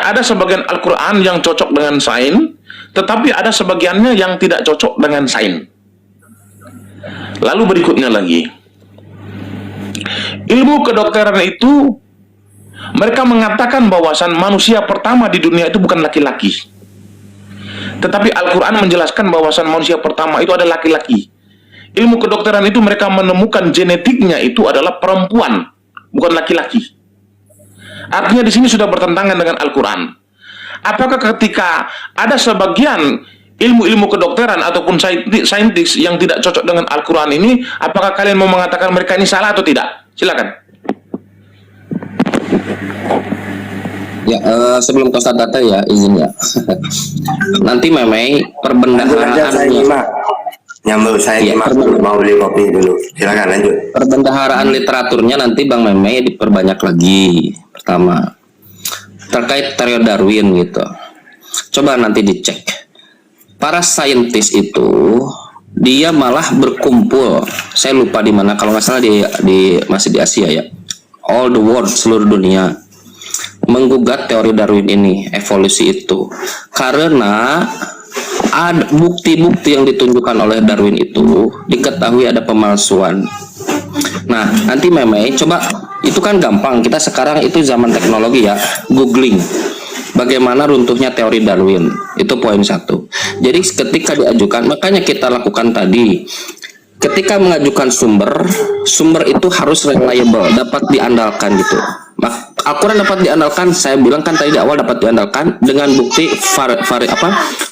ada sebagian Al-Quran yang cocok dengan sains, tetapi ada sebagiannya yang tidak cocok dengan sains. Lalu berikutnya lagi, ilmu kedokteran itu, mereka mengatakan bahwasan manusia pertama di dunia itu bukan laki-laki. Tetapi Al-Quran menjelaskan bahwasan manusia pertama itu adalah laki-laki. Ilmu kedokteran itu mereka menemukan genetiknya itu adalah perempuan, bukan laki-laki. Artinya di sini sudah bertentangan dengan Al-Quran. Apakah ketika ada sebagian ilmu-ilmu kedokteran ataupun saintis yang tidak cocok dengan Al-Quran ini, apakah kalian mau mengatakan mereka ini salah atau tidak? Silakan. Ya, sebelum ke Ustaz Data ya, izin ya. Nanti Memei perbendaharaan nyambung saya mau beli kopi dulu. Silakan lanjut. Perbendaharaan literaturnya nanti Bang Memei diperbanyak lagi. Pertama, terkait teori Darwin gitu. Coba nanti dicek. Para saintis itu dia malah berkumpul. Saya lupa di mana, kalau nggak salah di masih di Asia ya. All the world, seluruh dunia menggugat teori Darwin ini, evolusi itu, karena ada bukti-bukti yang ditunjukkan oleh Darwin itu diketahui ada pemalsuan. Nah, nanti Memei coba, itu kan gampang, kita sekarang itu zaman teknologi ya, googling bagaimana runtuhnya teori Darwin, itu poin satu. Jadi ketika diajukan, makanya kita lakukan tadi, ketika mengajukan sumber itu harus reliable, dapat diandalkan gitu. Al-Quran dapat diandalkan, saya bilang kan tadi di awal, dapat diandalkan dengan bukti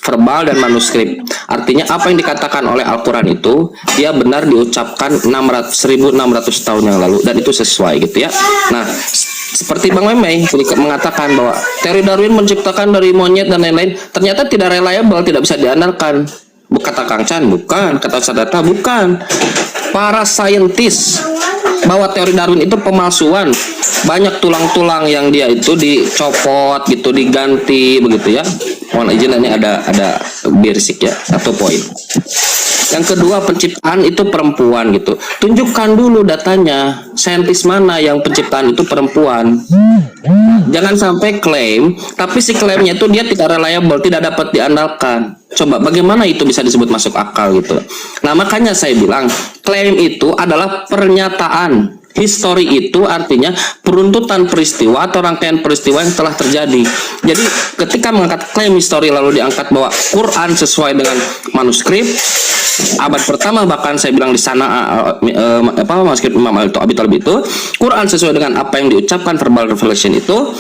verbal dan manuskrip. Artinya apa yang dikatakan oleh Al-Quran itu dia benar diucapkan 1600 tahun yang lalu, dan itu sesuai gitu ya. Nah, seperti Bang Memei mengatakan bahwa teori Darwin menciptakan dari monyet dan lain-lain, ternyata tidak reliable, tidak bisa diandalkan. Kata Kang Chan bukan, kata Ustaz Data bukan. Para saintis bahwa teori Darwin itu pemalsuan, banyak tulang-tulang yang dia itu dicopot gitu, diganti begitu ya. Mohon izin, ini ada berisik ya, satu poin. Yang kedua, penciptaan itu perempuan gitu. Tunjukkan dulu datanya, saintis mana yang penciptaan itu perempuan. Jangan sampai klaim, tapi si klaimnya itu dia tidak reliable, tidak dapat diandalkan. Coba bagaimana itu bisa disebut masuk akal gitu. Nah, makanya saya bilang klaim itu adalah pernyataan. History itu artinya peruntutan peristiwa atau rangkaian peristiwa yang telah terjadi. Jadi ketika mengangkat klaim history lalu diangkat bahwa Quran sesuai dengan manuskrip abad pertama, bahkan saya bilang di sana manuskrip Imam Abi Thalib itu, Quran sesuai dengan apa yang diucapkan verbal revelation itu,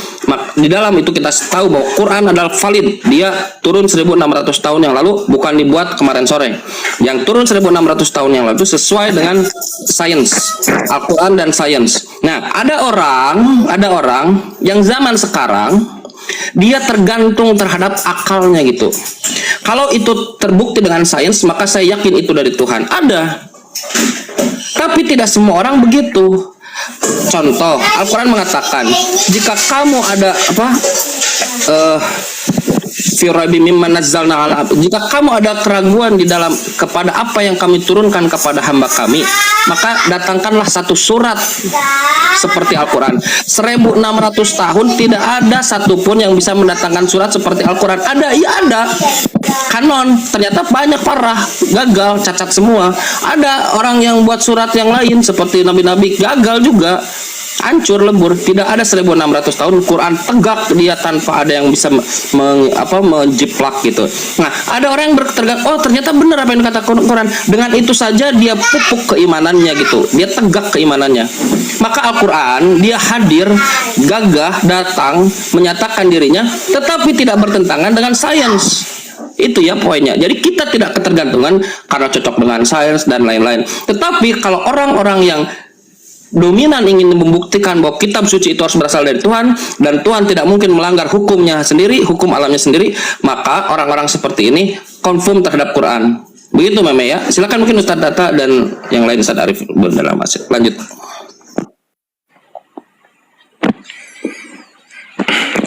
di dalam itu kita tahu bahwa Quran adalah valid. Dia turun 1600 tahun yang lalu, bukan dibuat kemarin sore. Yang turun 1600 tahun yang lalu sesuai dengan sains, Al-Quran dan sains. Nah, ada orang yang zaman sekarang dia tergantung terhadap akalnya gitu. Kalau itu terbukti dengan sains, maka saya yakin itu dari Tuhan. Ada, tapi tidak semua orang begitu. Contoh, Al-Quran mengatakan, jika kamu ada jika kamu ada keraguan di dalam kepada apa yang kami turunkan kepada hamba kami, maka datangkanlah satu surat seperti Al-Quran. 1600 tahun tidak ada satupun yang bisa mendatangkan surat seperti Al-Quran. Ada, iya ada. Kanon, ternyata banyak parah, gagal, cacat semua. Ada orang yang buat surat yang lain seperti nabi-nabi, gagal juga, hancur lebur. Tidak ada 1600 tahun Quran tegak dia tanpa ada yang bisa menjiplak gitu. Nah, ada orang yang bertergak, oh ternyata benar apa yang dikatakan Quran. Dengan itu saja dia pupuk keimanannya gitu, dia tegak keimanannya. Maka Al-Quran dia hadir, gagah, datang, menyatakan dirinya, tetapi tidak bertentangan dengan sains. Itu ya poinnya. Jadi kita tidak ketergantungan karena cocok dengan sains dan lain-lain. Tetapi kalau orang-orang yang dominan ingin membuktikan bahwa kitab suci itu harus berasal dari Tuhan dan Tuhan tidak mungkin melanggar hukumnya sendiri, hukum alamnya sendiri, maka orang-orang seperti ini konfirm terhadap Quran. Begitu Meme ya. Silakan mungkin Ustaz Data dan yang lain, Ustaz Arif dalam masjid. Lanjut.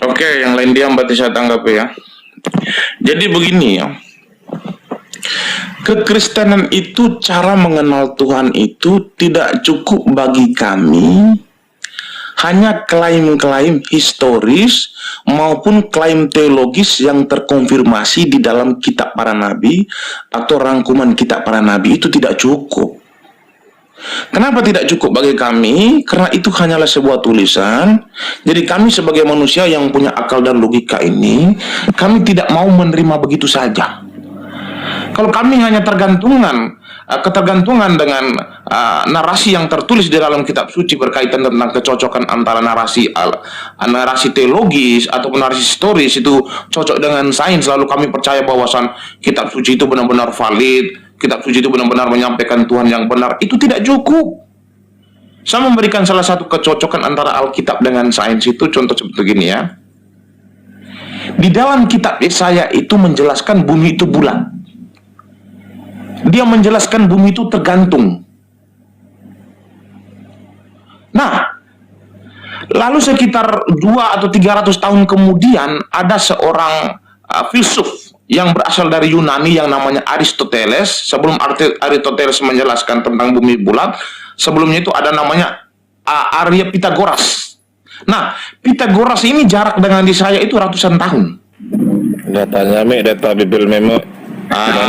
Oke, yang lain diam berarti saya tanggapi ya. Jadi begini ya, kekristenan itu cara mengenal Tuhan itu tidak cukup bagi kami hanya klaim-klaim historis maupun klaim teologis yang terkonfirmasi di dalam kitab para nabi atau rangkuman kitab para nabi itu tidak cukup. Kenapa tidak cukup bagi kami? Karena itu hanyalah sebuah tulisan. Jadi kami sebagai manusia yang punya akal dan logika ini, kami tidak mau menerima begitu saja. Kalau kami hanya ketergantungan dengan narasi yang tertulis di dalam kitab suci berkaitan tentang kecocokan antara narasi teologis ataupun narasi historis itu cocok dengan sains, lalu kami percaya bahwasan kitab suci itu benar-benar valid, kitab suci itu benar-benar menyampaikan Tuhan yang benar, itu tidak cukup. Saya memberikan salah satu kecocokan antara Alkitab dengan sains itu, contoh seperti begini ya. Di dalam kitab Yesaya itu menjelaskan bumi itu bulat. Dia menjelaskan bumi itu tergantung. Nah, lalu sekitar 2 atau 300 tahun kemudian ada seorang filsuf yang berasal dari Yunani yang namanya Aristoteles. Sebelum Aristoteles menjelaskan tentang bumi bulat, sebelumnya itu ada namanya Arya Pitagoras. Nah, Pitagoras ini jarak dengan Yesaya itu ratusan tahun. Datanya data Bible memo. Ini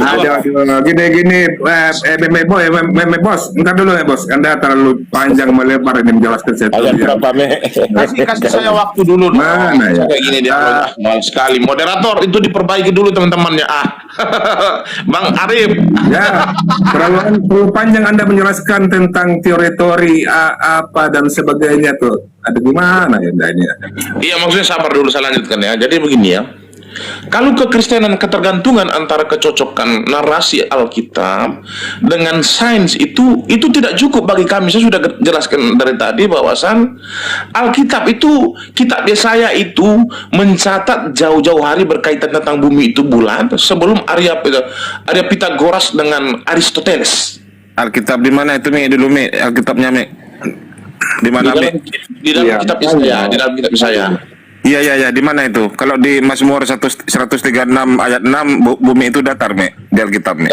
ada gini bos, entar dulu ya bos, Anda terlalu panjang melebar ini menjelaskan saya. Kasih saya waktu dulu. Mana ya? Kayak gini dia mahal sekali. Moderator itu diperbaiki dulu teman-temannya. Bang Arif. Ya, terlalu panjang Anda menjelaskan tentang teori-teori apa dan sebagainya tuh. Ada gimana ya ini? Iya, maksudnya sabar dulu, saya lanjutkan ya. Jadi begini ya. Kalau kekristenan ketergantungan antara kecocokan narasi Alkitab dengan sains itu tidak cukup bagi kami. Saya sudah jelaskan dari tadi bahwasan Alkitab itu, kitab Yesaya itu mencatat jauh-jauh hari berkaitan tentang bumi itu bulat sebelum Arya Pitagoras dengan Aristoteles. Alkitab di mana itu dulu Alkitabnya di mana di dalam kitab Yesaya, di dalam kitab Yesaya. Iya, di mana itu? Kalau di Mazmur 136 ayat 6 bumi itu datar di Alkitab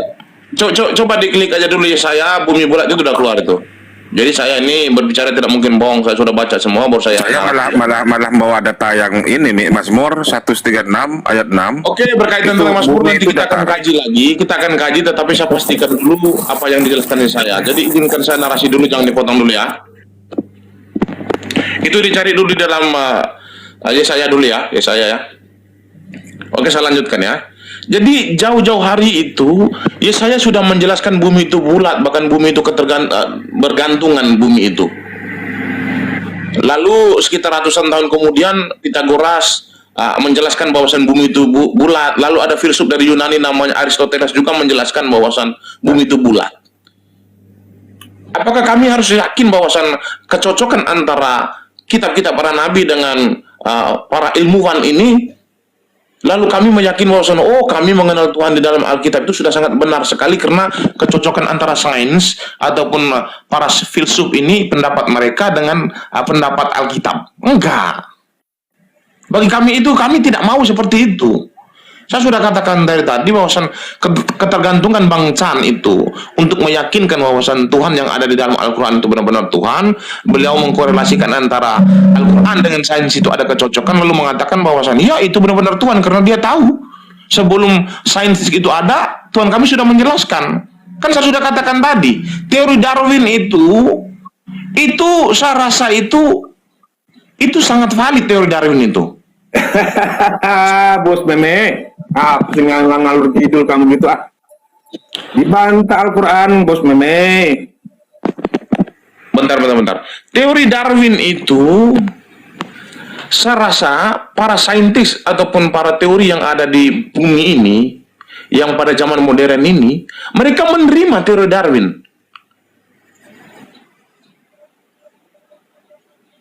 Coba diklik aja dulu Yesaya, bumi bulat itu sudah keluar itu. Jadi saya ini berbicara tidak mungkin bohong, saya sudah baca semua baru saya malah bawa data yang ini Mazmur 136 ayat 6. Oke, berkaitan dengan Mazmur nanti kita akan kaji lagi, tetapi saya pastikan dulu apa yang dijelaskan saya. Jadi izinkan saya narasi dulu, jangan dipotong dulu ya. Itu dicari dulu di dalam Yesaya dulu ya, Yesaya ya. Oke, saya lanjutkan ya. Jadi jauh-jauh hari itu Yesaya sudah menjelaskan bumi itu bulat, bahkan bumi itu bergantungan bumi itu. Lalu sekitar ratusan tahun kemudian Pitagoras menjelaskan bahwasan bumi itu bulat. Lalu ada filsuf dari Yunani namanya Aristoteles juga menjelaskan bahwasan bumi itu bulat. Apakah kami harus yakin bahwasan kecocokan antara kitab-kitab para nabi dengan para ilmuwan ini, lalu kami meyakini bahwa kami mengenal Tuhan di dalam Alkitab itu sudah sangat benar sekali karena kecocokan antara sains ataupun para filsuf ini pendapat mereka dengan pendapat Alkitab? Enggak. Bagi kami tidak mau seperti itu. Saya sudah katakan dari tadi bahwasan ketergantungan Bang Chan itu untuk meyakinkan bahwasan Tuhan yang ada di dalam Al-Quran itu benar-benar Tuhan. Beliau mengkorelasikan antara Al-Quran dengan sains itu ada kecocokan, lalu mengatakan bahwasan ya itu benar-benar Tuhan karena dia tahu sebelum sains itu ada, Tuhan kami sudah menjelaskan. Kan saya sudah katakan tadi, teori Darwin itu saya rasa itu sangat valid teori Darwin itu. Bos Meme, dengan ngalur kidul kamu gitu dibantah Al-Quran, Bos Meme. Bentar. Teori Darwin itu saya rasa para saintis ataupun para teori yang ada di bumi ini, yang pada zaman modern ini, mereka menerima teori Darwin.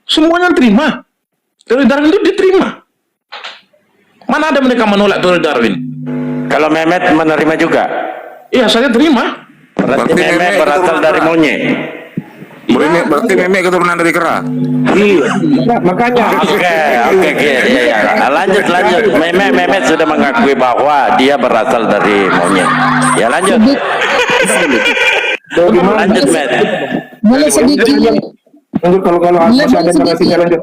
Semuanya terima. Teori Darwin itu diterima. Mana ada mereka menolak teori Darwin? Kalau Mehmet menerima juga? Iya, saya terima. Berarti Mehmet berasal dari monyet. Berarti Mehmet keturunan dari kera. Iya, makanya. Oke. Ya. Lanjut. Mehmet sudah mengakui bahwa dia berasal dari monyet. Ya lanjut. Lanjut, Mehmet. Boleh sedikit Lanjut kalau masih ada narasinya lanjut.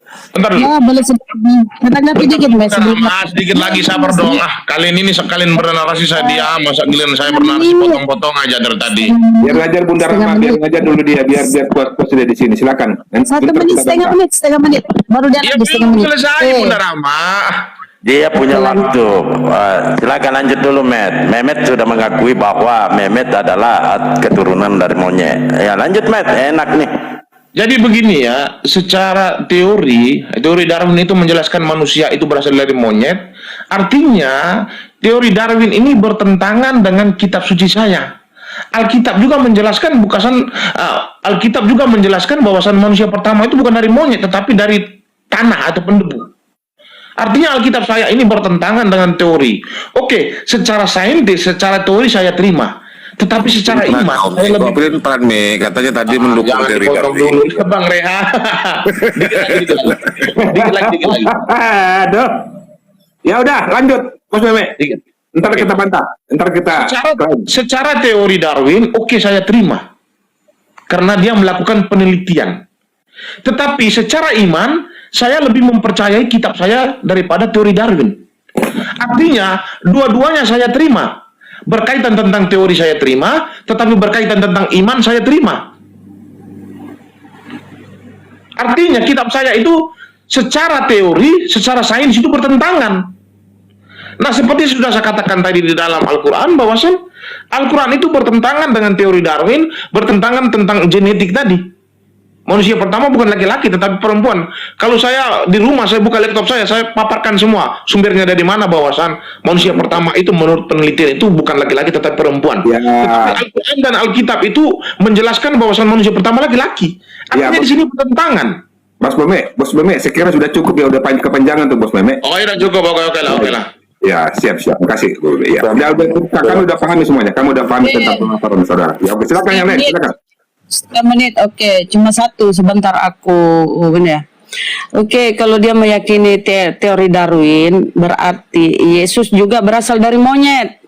Bentar dulu. Ya, boleh sedikit. Tanggapi dikit, Mas. Sebelum Sedikit lagi sabar dong. Kalian ini sekalian bernarasi saya diam, masa giliran saya bernarasi potong-potong aja dari tadi. Biar ngajar Bunda Rahma, biar ngajar dulu dia, biar puas sudah di sini. Silakan. Satu menit, setengah menit. Baru dia Ya lagi setengah belum menit. selesai Bunda Rahma. Dia punya waktu. Silakan lanjut dulu, Mehmet sudah mengakui bahwa Mehmet adalah keturunan dari monyet. Ya lanjut, enak nih. Jadi begini ya, secara teori Darwin itu menjelaskan manusia itu berasal dari monyet. Artinya, teori Darwin ini bertentangan dengan kitab suci saya. Alkitab juga menjelaskan Alkitab juga menjelaskan bahwasan manusia pertama itu bukan dari monyet, tetapi dari tanah atau debu. Artinya Alkitab saya ini bertentangan dengan teori. Oke, secara saintis, secara teori saya terima. Tetapi secara iman saya lebih katanya tadi mendukung jangan teori dipotong Darwin. dulu Bang Reha. Dikit lagi. Aduh. Ya udah, lanjut, Bos Meme. Dikit. Ntar kita bantah. Ntar kita. Secara teori Darwin, oke saya terima. Karena dia melakukan penelitian. Tetapi secara iman, saya lebih mempercayai kitab saya daripada teori Darwin. Artinya, dua-duanya saya terima. Berkaitan tentang teori saya terima, tetapi berkaitan tentang iman saya terima. Artinya kitab saya itu secara teori, secara sains itu bertentangan. Nah, seperti sudah saya katakan tadi di dalam Al-Quran, bahwasan Al-Quran itu bertentangan dengan teori Darwin, bertentangan tentang genetik tadi. Manusia pertama bukan laki-laki, tetapi perempuan. Kalau saya di rumah, saya buka laptop saya paparkan semua sumbernya dari mana, bahwasan manusia pertama itu menurut penelitian itu bukan laki-laki, tetapi perempuan. Ya. Tetapi Al-Quran dan Alkitab itu menjelaskan bahwasan manusia pertama laki-laki. Artinya di sini bertentangan. Bos Meme, saya kira sudah cukup ya, udah kepanjangan tuh Bos Meme. Oh, ya cukup, oke lah. Ya, siap. Makasih. Ya, kamu udah pahami semuanya. Kamu udah pahami tentang pemaparan saudara. Ya, oke, silakan yang lain, silakan. Setengah menit, oke. Cuma satu, sebentar aku ini ya. Oke, kalau dia meyakini teori Darwin, berarti Yesus juga berasal dari monyet.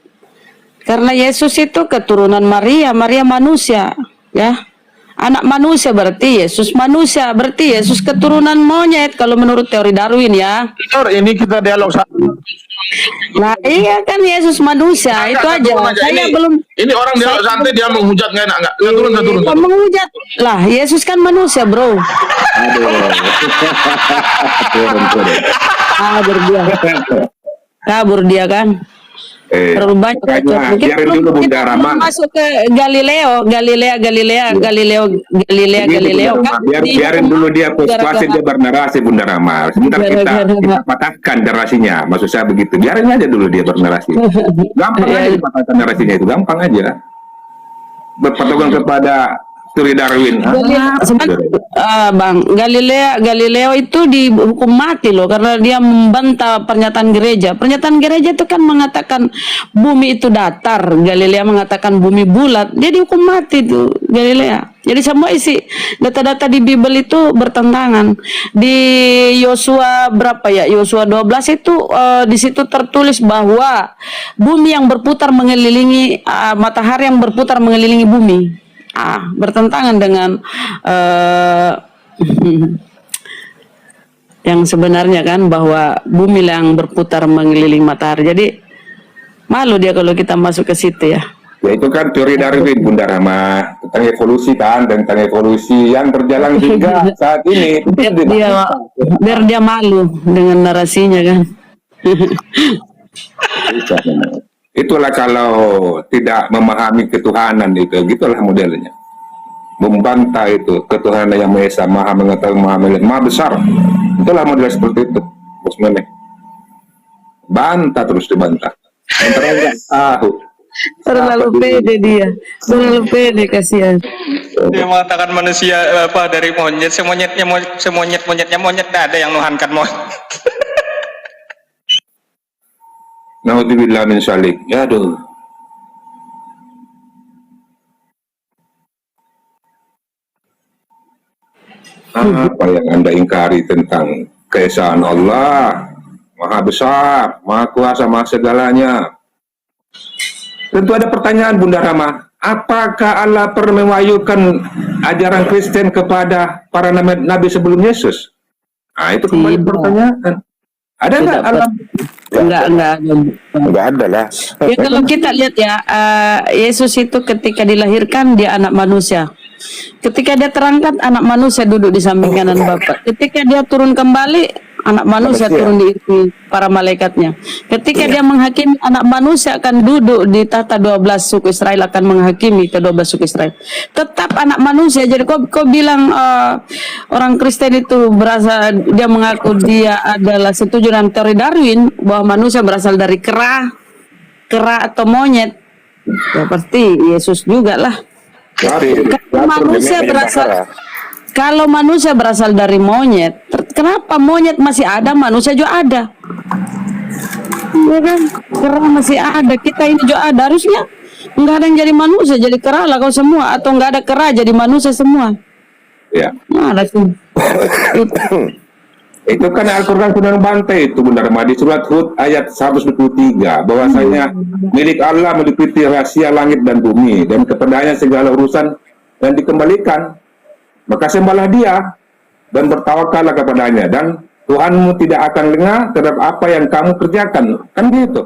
Karena Yesus itu keturunan Maria manusia, ya. Anak manusia berarti Yesus manusia, berarti Yesus keturunan monyet kalau menurut teori Darwin ya. Ini kita dialog satu. Nah, iya kan Yesus manusia, itu aja. Saya belum. Ini orang dia santai, dia menghujat nggak enak, nggak turun. Menghujat lah, Yesus kan manusia, bro. Kabur dia kan. Terlalu banyak. Biarin dulu Bunda Rahma. Masuk ke Galileo. Biarin dulu dia puasin dia bernarasi Bunda Rahma. Sebentar kita patahkan narasinya. Maksud saya begitu. Biarin aja dulu dia bernarasi. Gampang aja dipatahkan narasinya itu, gampang aja. Berpatokan kepada teori Darwin. Bang, Galileo itu dihukum mati loh karena dia membantah pernyataan gereja. Pernyataan gereja itu kan mengatakan bumi itu datar, Galileo mengatakan bumi bulat. Dia dihukum mati tuh Galileo. Jadi semua isi data-data di Bible itu bertentangan. Di Yosua berapa ya? Yosua 12 itu di situ tertulis bahwa bumi yang berputar mengelilingi matahari yang berputar mengelilingi bumi. Bertentangan dengan yang sebenarnya kan, bahwa bumi yang berputar mengelilingi matahari. Jadi malu dia kalau kita masuk ke situ ya. Ya itu kan teori Darwin Bunda Rahma tentang evolusi kan, tentang evolusi yang berjalan hingga saat ini. Biar dia malu dengan narasinya kan. Itulah kalau tidak memahami ketuhanan itu, gitulah modelnya. Membantah itu ketuhanan yang Maha Esa, Maha mengetahui, Maha melihat, Maha besar. Itulah model seperti itu, Bos Meme. Bantah terus dibantah. Terlalu pede dia, terlalu pede, kasihan. Dia mengatakan manusia dari monyet, semonyetnya monyet, ada yang nuhankan monyet. Naudzubillah min syalik. Ya aduh. Apa yang Anda ingkari tentang keesaan Allah? Maha besar, Maha kuasa, Maha segalanya. Tentu ada pertanyaan Bunda Rahma. apakah Allah pernah mewayukan ajaran Kristen kepada para nabi sebelum Yesus? Nah, itu kembali Tidak. pertanyaan. Ada nggak Tidak, Allah? enggak ada. Enggak ada lah. Ya kalau kita lihat ya, Yesus itu ketika dilahirkan dia anak manusia. Ketika dia terangkat, anak manusia duduk di samping kanan Bapa. Ketika dia turun kembali, anak manusia turun diikuti para malaikatnya. Ketika dia menghakimi, anak manusia akan duduk di tahta 12 suku Israel, akan menghakimi ke 12 suku Israel. Tetap anak manusia. Jadi kau bilang orang Kristen itu berasal, dia mengaku dia adalah setuju dengan teori Darwin bahwa manusia berasal dari kera atau monyet. Ya pasti Yesus juga lah. Kalau manusia berasal dari monyet, kenapa monyet masih ada, manusia juga ada? Ya kan? Kera masih ada, kita ini juga ada. Harusnya nggak ada yang jadi manusia, jadi kera lah kau semua. Atau nggak ada kera, jadi manusia semua. Ya. Nah, ada sih. Itu kan Al-Quran sudah membantai itu Bunda Rahma di surat Hud ayat 123 bahwasanya milik Allah meliputi rahasia langit dan bumi dan kepadanya segala urusan dan dikembalikan, maka sembahlah Dia dan bertawakallah kepadanya dan Tuhanmu tidak akan lengah terhadap apa yang kamu kerjakan, kan gitu.